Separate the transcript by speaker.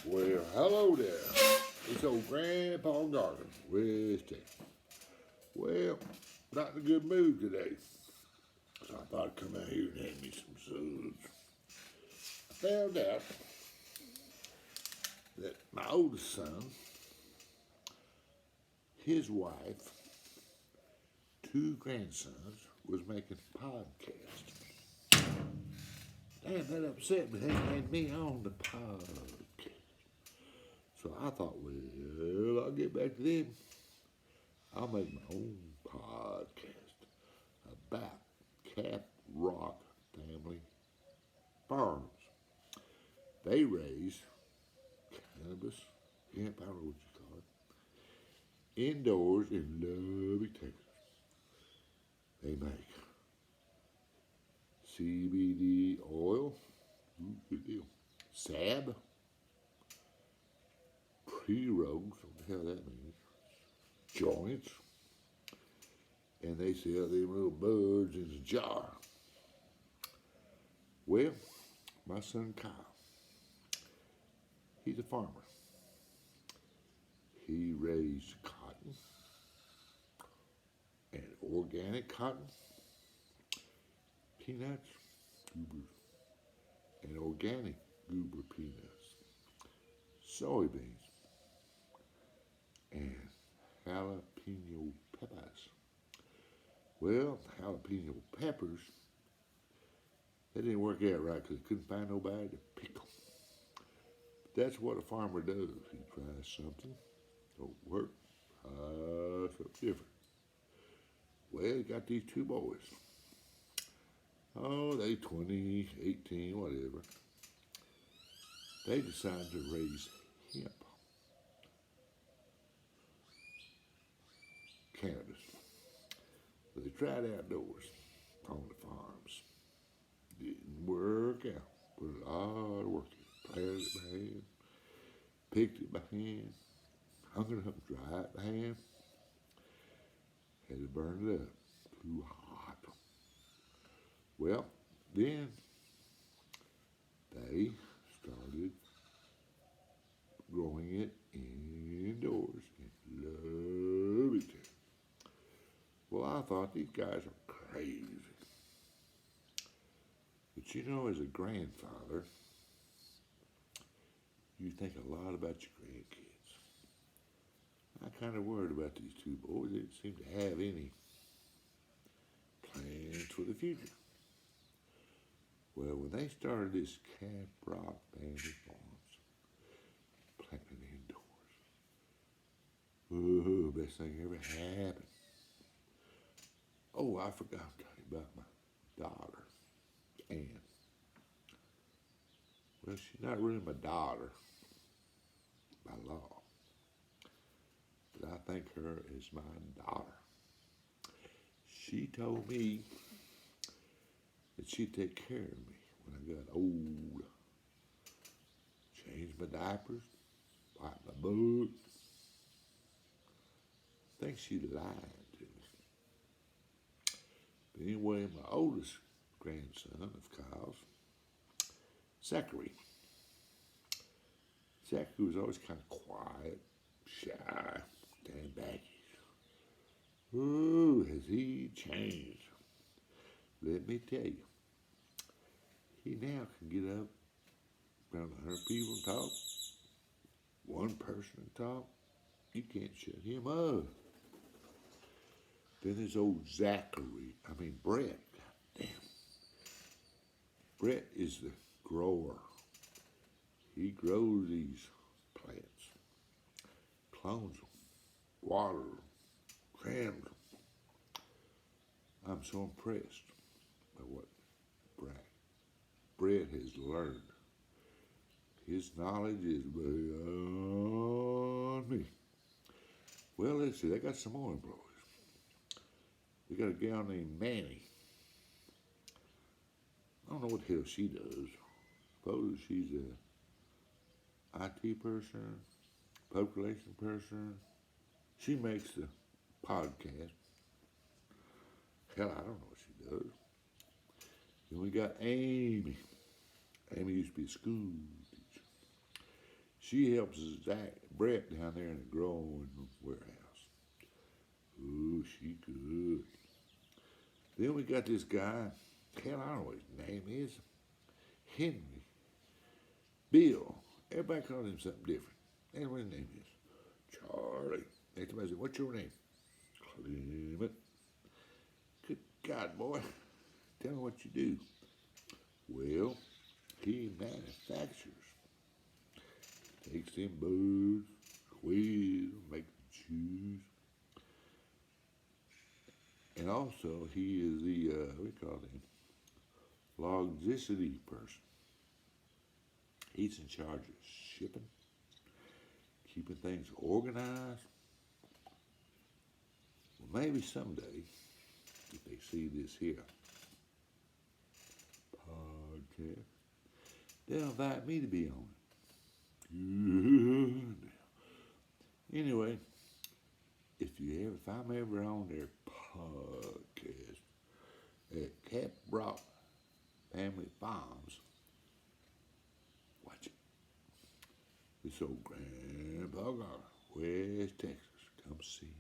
Speaker 1: Well, hello there. It's old Grandpa Garden, West Texas. Well, not in a good mood today, so I thought I'd come out here and have me some suds. I found out that my oldest son, his wife, two grandsons was making podcasts. Damn, that upset me. They had me on the podcast. So I thought, well, I'll get back to them. I'll make my own podcast about Caprock family farms. They raise cannabis, hemp, I don't know what you call it, indoors in Lubbock, Texas. They make CBD oil, good deal, sab, pre-rolls, what the hell that means, joints, and they sell them little buds in a jar. Well, my son Kyle, he's a farmer. He raised cotton and organic cotton, peanuts, goobers, and organic goober peanuts, soybeans, and jalapeno peppers. Well, jalapeno peppers, they didn't work out right because they couldn't find nobody to pickle. But that's what a farmer does. He tries something, don't work, something different. Well, he got these two boys. Oh, they 20, 18, whatever. They decided to raise hemp, cannabis. So they tried outdoors on the farms. Didn't work out. Put a lot of work in. Planted it by hand, picked it by hand, hung it up, dried it by hand, had to burn it up. Too hot. Well, then they started growing it indoors in Lubbock. Well, I thought these guys are crazy. But you know, as a grandfather, you think a lot about your grandkids. I kind of worried about these two boys. They didn't seem to have any plans for the future. Well, when they started this Caprock family farms, planting indoors, best thing ever happened. Oh, I forgot to tell you about my daughter, Ann. Well, she's not really my daughter by law, but I think her as my daughter. She told me that she'd take care of me when I got old. Change my diapers, wipe my butt. I think she lied to me. But anyway, my oldest grandson of Kyle's, Zachary. Zachary was always kind of quiet, shy, stand back. Ooh, has he changed? Let me tell you. He now can get up around 100 people and talk. One person and talk. You can't shut him up. Then there's old Brett. Damn. Brett is the grower. He grows these plants, clones them, waters them, crams them. I'm so impressed by what Brett has learned. His knowledge is beyond me. Well, let's see, they got some more employees. They got a gal named Manny. I don't know what the hell she does. Suppose she's a IT person, public relations person. She makes the podcast. Hell, I don't know what she does. Then we got Amy. Amy used to be a school teacher. She helps Zach Brett down there in the growing warehouse. Ooh, she good. Then we got this guy, hell, I don't know what his name is. Henry. Bill. Everybody calls him something different. That's what his name is. Charlie. Next time I say, what's your name? Clement. Good God, boy. Tell me what you do. Well, he manufactures. Takes them birds, squeeze them, makes them shoes. And also, he is the, we call him, logisticity person. He's in charge of shipping, keeping things organized. Well, maybe someday, if they see this here podcast, they'll invite me to be on it. Anyway, if I'm ever on their podcast at Caprock Family Farms, watch it. This old Grandpa Gar, West Texas, come see me.